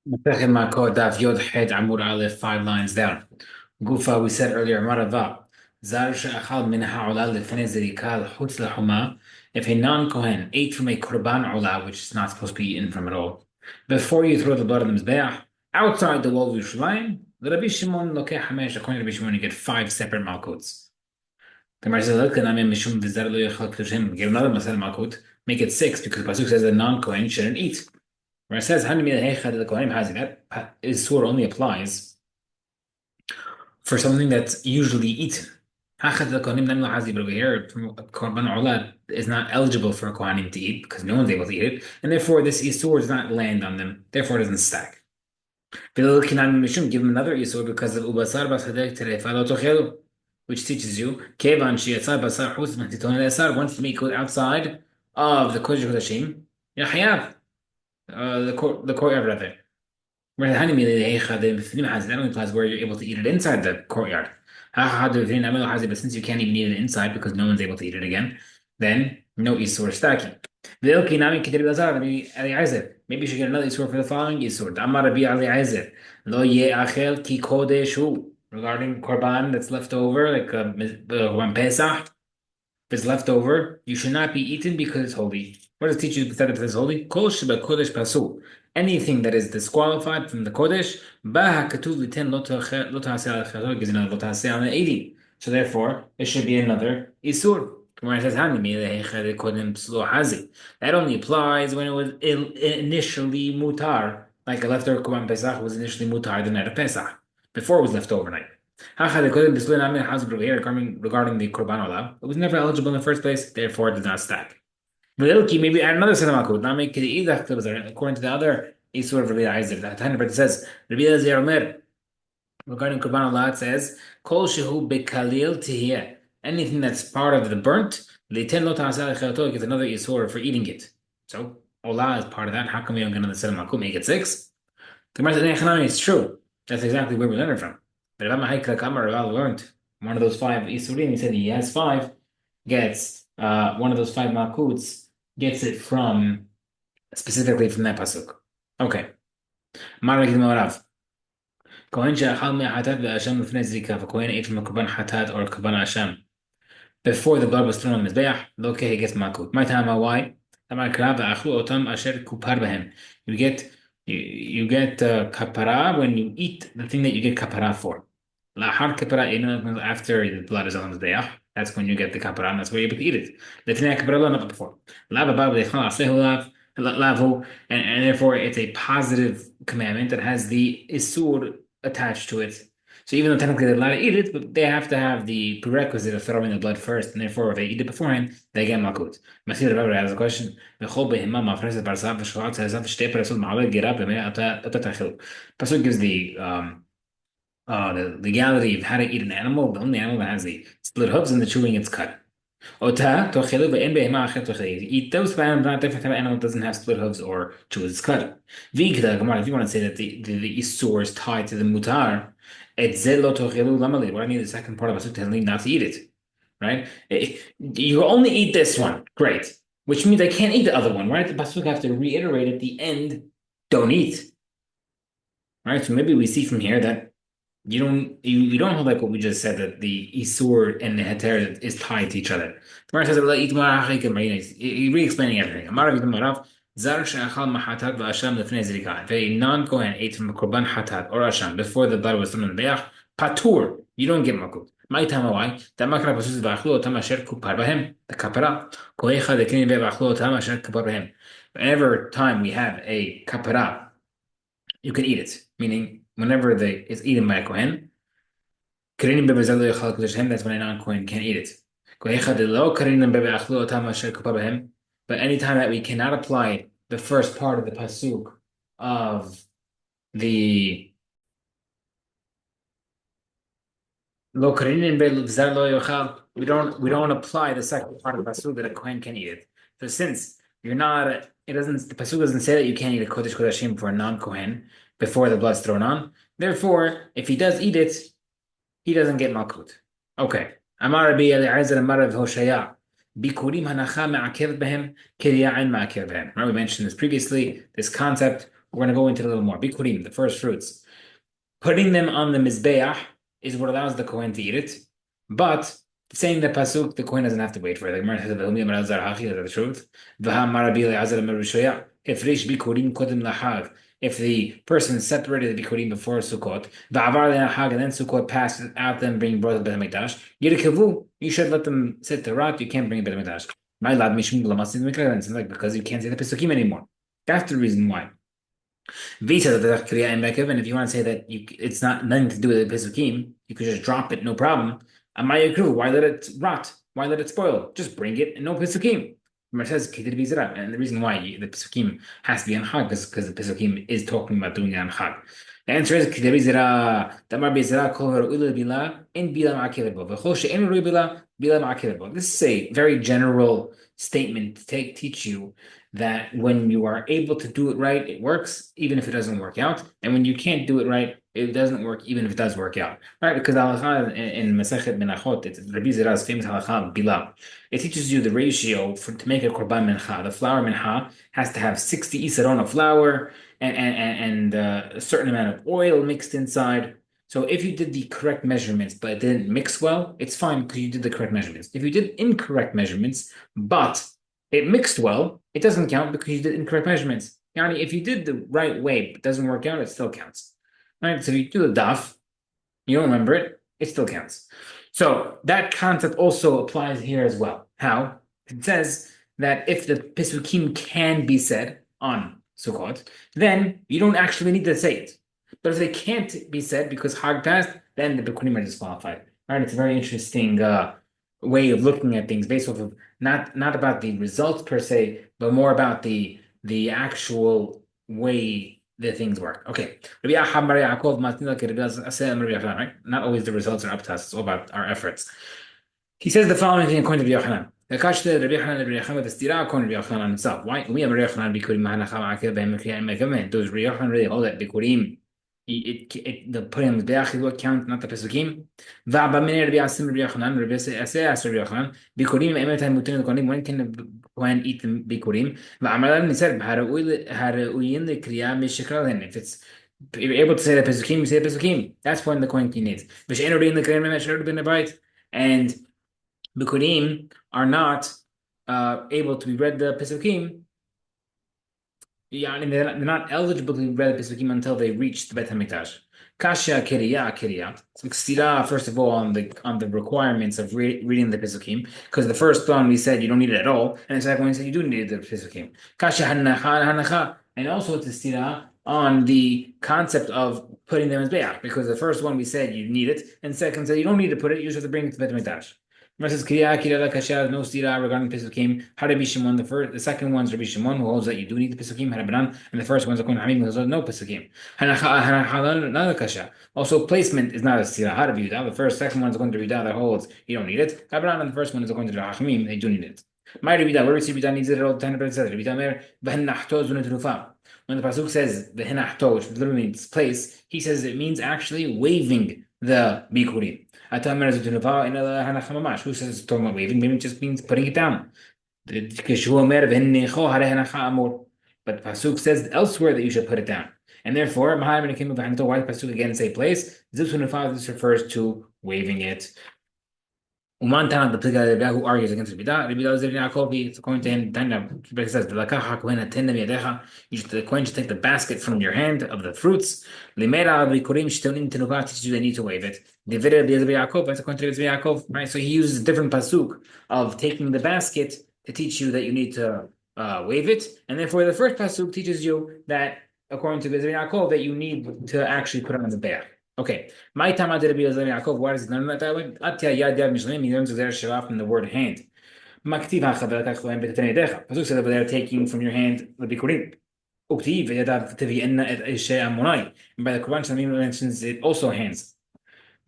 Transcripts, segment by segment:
Makkot Daf Yod Het Amud Aleph, 5 lines down. Gufa, we said earlier, Marava. Zar she'achal min ha'olah lefnei zerika l'chutz lehuma. If a non-Kohen ate from a korban olah, which is not supposed to be eaten from at all, before you throw the blood on the mizbeach, outside the wall of Yerushalayim, the Rabbi Shimon lokeh hamesh. According to Rabbi Shimon, you get 5 separate malkuts. The Gemara says, "Look, Nami mishum v'zar lo yachal k'tushim." Give another masel malkut. Make it 6 because the pasuk says a non-Kohen shouldn't eat. Where it says that is sur only applies for something that's usually eaten. But over here, korban olah is not eligible for a kohanim to eat because no one's able to eat it, and therefore this isur does not land on them. Therefore, it doesn't stack. Give them another isur because of ubasar basadek terefalo tochelu, which teaches you kevan sheyatzar basar chutz matiton esar. Once the meat goes outside of the kodesh kodashim, yachayav. The courtyard rather. Where that only applies where you're able to eat it inside the courtyard. But since you can't even eat it inside because no one's able to eat it again, then no isur stacking. Maybe you should get another isur for the following isur. Regarding korban that's left over, like one Pesach. If it's left over, you should not be eaten because it's holy. What does it teach you that it is holy? Kol sheba kodesh pasul. Anything that is disqualified from the kodesh, baha katuv liten lo ta'aseh al chazor, gives another lo ta'aseh al eating. So therefore, it should be another isur. Where it says that only applies when it was initially mutar, like a leftover korban pesach was initially mutar the night of Pesach, before it was left overnight. Regarding the korban olah, it was never eligible in the first place, therefore it did not stack. Maybe add another set of malkut. Not make it according to the other isur of Rabbi Eliezer. The tiny part says Rabbi Eliezer Omer regarding korban olah. It says kol shehu bekalil tihiyeh. Anything that's part of the burnt, leiten lo ta'aseh lechelto gets another isur for eating it. So olah is part of that. How come we don't get another set of malkut? Make it 6. The Gemara says it's true. That's exactly where we learned it from. The Rama Haikla learned one of those 5 isurim. He said he has 5, gets one of those 5 malkuts, gets it from specifically from that pasuk. Okay. Kohen she'achal me'ahatat ve'asham lefnei zrika. If a kohen ate from a korban hatat or korban asham before the blood was thrown on the mizbeach, he gets malkut. My time, why? You get kapara when you eat the thing that you get kapara for. Lahar kapara, after the blood is on the mizbeach, that's when you get the kapara, and that's where you're able to eat it. Lefnei kapara, not before. And therefore it's a positive commandment that has the isur attached to it. So even though technically they're allowed to eat it, but they have to have the prerequisite of throwing the blood first, and therefore if they eat it beforehand, they get malkut. Masir Rabbi has a question. Pasuk gives the legality of how to eat an animal. The only animal that has the split hooves and the chewing its cut. Ota tochelu ve'en behema achet tochelu. Eat those animals, not different kind of animal that doesn't have split hooves or chews its cut. V'ikda Gemara, if you want to say that the isur is tied to the mutar, et zelo tochelu lamali. What I need the second part of pasuk telling me not to eat it, right? You only eat this one, great. Which means I can't eat the other one, right? The pasuk have to reiterate at the end, don't eat, right? So maybe we see from here that you don't hold like what we just said that the isur and the heter is tied to each other. The Gemara says you're re-explaining everything. If a non-Kohen ate from a korban hatat or asham before the blood was thrown in the beach, patur, you don't get makut. My time why? The kapara. Whenever time we have a kapara, you can eat it. Meaning, whenever it's eaten by a kohen, that's when a non-kohen can't eat it. But anytime that we cannot apply the first part of the pasuk of the we don't apply the second part of the pasuk that a kohen can eat it. So since you're not, it doesn't, the pasuk doesn't say that you can't eat a kodesh kodashim for a non-kohen before the blood's thrown on. Therefore, if he does eat it, he doesn't get malkut. Okay. Amar Rabbi Eliezer Amar Rav Hoshaya. Bikurim hanacha me'akev behem kiriya'in ma'akev behem. Remember we mentioned this previously, this concept we're going to go into it a little more. Bikurim, the first fruits. Putting them on the Mizbeach is what allows the Kohen to eat it. But saying the Pasuk, the Kohen doesn't have to wait for it. Like Gemara says, the truth. If Rish Bikurim Kodim Lahag, if the person separated the Bikurim before Sukkot, and then Sukkot passed out them, bring brought the Bet HaMikdash, you should let them sit to rot, you can't bring a Bet HaMikdash. Like because you can't say the Pesukim anymore. That's the reason why. Visa the Kriya and Mekiv, and if you want to say that it's not nothing to do with the Pesukim, you could just drop it, no problem. Amaya Kru, why let it rot? Why let it spoil? Just bring it and no Pesukim. It says and the reason why the Pesukim has to be on Chag is because the Pesukim is talking about doing it on Chag. The answer is Kidri Zira, Damar Bezira, Koher Ula Bila, in Bila Ma'akilabo. V'choshe in Bila, Bila Ma'akilabo. This is a very general statement to teach you that when you are able to do it right, it works, even if it doesn't work out. And when you can't do it right, it doesn't work, even if it does work out. Right? Because halacha in Masechet Menachot, it's Rabbi Zira's famous halacha, Bila. It teaches you the ratio to make a korban mincha. The flour mincha has to have 60 isaron of flour and a certain amount of oil mixed inside. So if you did the correct measurements, but it didn't mix well, it's fine because you did the correct measurements. If you did incorrect measurements, but it mixed well, it doesn't count because you did incorrect measurements. Yani, if you did the right way, but it doesn't work out, it still counts. Right? So if you do the daf, you don't remember it, it still counts. So that concept also applies here as well. How? It says that if the Pesukim can be said on Sukkot, then you don't actually need to say it. But if they can't be said because Hag passed, then the Bikurim are disqualified. Right? It's a very interesting way of looking at things based off of not about the results per se, but more about the actual way the things work. Okay. Right? Not always the results are up to us, it's all about our efforts. He says the following thing according to Rabbi Yochanan. Why? Does Rabbi Yochanan really hold that Bikurim the putting the Be'ach will count, not the Pesukim. When can the Kohen eat the Bikurim? If it's if you're able to say the Pesukim, you say the Pesukim. That's when the Kohen needs. And Bikurim are not able to be read the Pesukim. Yeah, I mean, they're not eligible to read the Pesukim until they reach the Bet HaMikdash. Kasha Kiriyah. So Ksira, first of all, on the requirements of reading the Pesukim, because the first one we said you don't need it at all, and the second one we said you do need the Pesukim. Kasha Hanacha, and also it's Ksira on the concept of putting them as Be'ach, because the first one we said you need it, and second said you don't need to put it, you just have to bring it to Bet HaMikdash. Versus Kriya Kasha, no stira regarding Pesukim. Rabbi Shimon, the second one's Rabbi Shimon, who holds that you do need the Pesukim, Harabanan, and the first one's Akon Hamim, who holds no Pesukim. Another Kasha. Also, placement is not a stira. Rabbi Yudah, the second one's going to Yudah that holds you don't need it. Harabanan, and the first one is going to Hamim, they do need it. My Rabbi Yudah, where we see Rabbi Yudah needs it all the time, but it says Rabbi Yudah Mer, when the pasuk says the hinachto, which literally means place, he says it means actually waving the bikurim. Who says it's talking about waving? Maybe it just means putting it down. But the pasuk says elsewhere that you should put it down. And therefore, why the pasuk again say place? This refers to waving it. Uman Tana, the Pliga who argues against Rabbi It's according to him, it says, the Kohen should take the basket from your hand of the fruits. Limera teaches you they need to wave it. That's according to Yaakov, right? So he uses a different pasuk of taking the basket to teach you that you need to wave it. And therefore, the first pasuk teaches you that, according to Yaakov, that you need to actually put it on the bear. Okay. My Tama de Rabbi Yaakov, why does he learn that way? Atya Yad Yad Mishlim, he learns there Sheva from the word hand. Maktiv Pasuk said that they're taking from your hand the Bikurim. Uktiv Yadav Tivi Enna et Ishe Amonai. And by the Quran, Shamim mentions it also hands.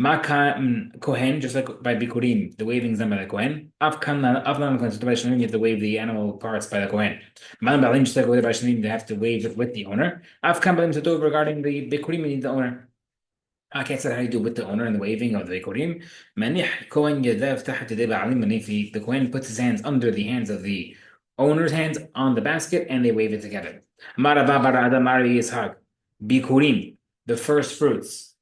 Kohen, just like by Bikurim, the waving is done by the Kohen. You have to wave the animal parts by the Kohen. Just like by Shamim, they have to wave it with the owner. Regarding the Bikurim, you need the owner. I can't say how you do with the owner and the waving of the Bikurim. The Kohen puts his hands under the hands of the owner's hands on the basket and they wave it together. Marava bar Adam Ari Yitzhak. Bikurim, the first fruits.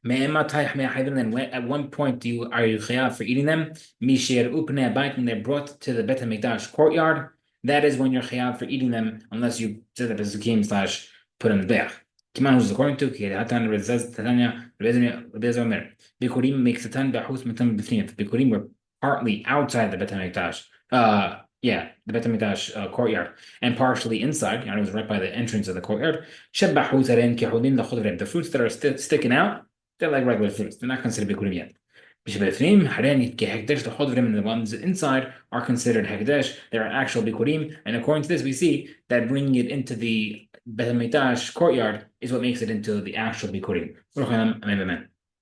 Then at one point are you chayav for eating them? Mishir upnei abayit, when they're brought to the Bet HaMikdash courtyard. That is when you're chayav for eating them, unless you set up a zukim slash put in the beach. Kiman who's according to Hatan Rezaz Tanya Rebez Omer. Bikurim makes satan b'achus mitam b'fniyat. Bikurim were partly outside the Bet HaMikdash. The Bet HaMikdash courtyard, and partially inside. It was right by the entrance of the courtyard. The fruits that are sticking out, they're like regular fruits. They're not considered bikurim yet. The ones inside are considered hekdesh. They are actual bikurim. And according to this, we see that bringing it into the Bet HaMikdash courtyard is what makes it into the actual bikurim.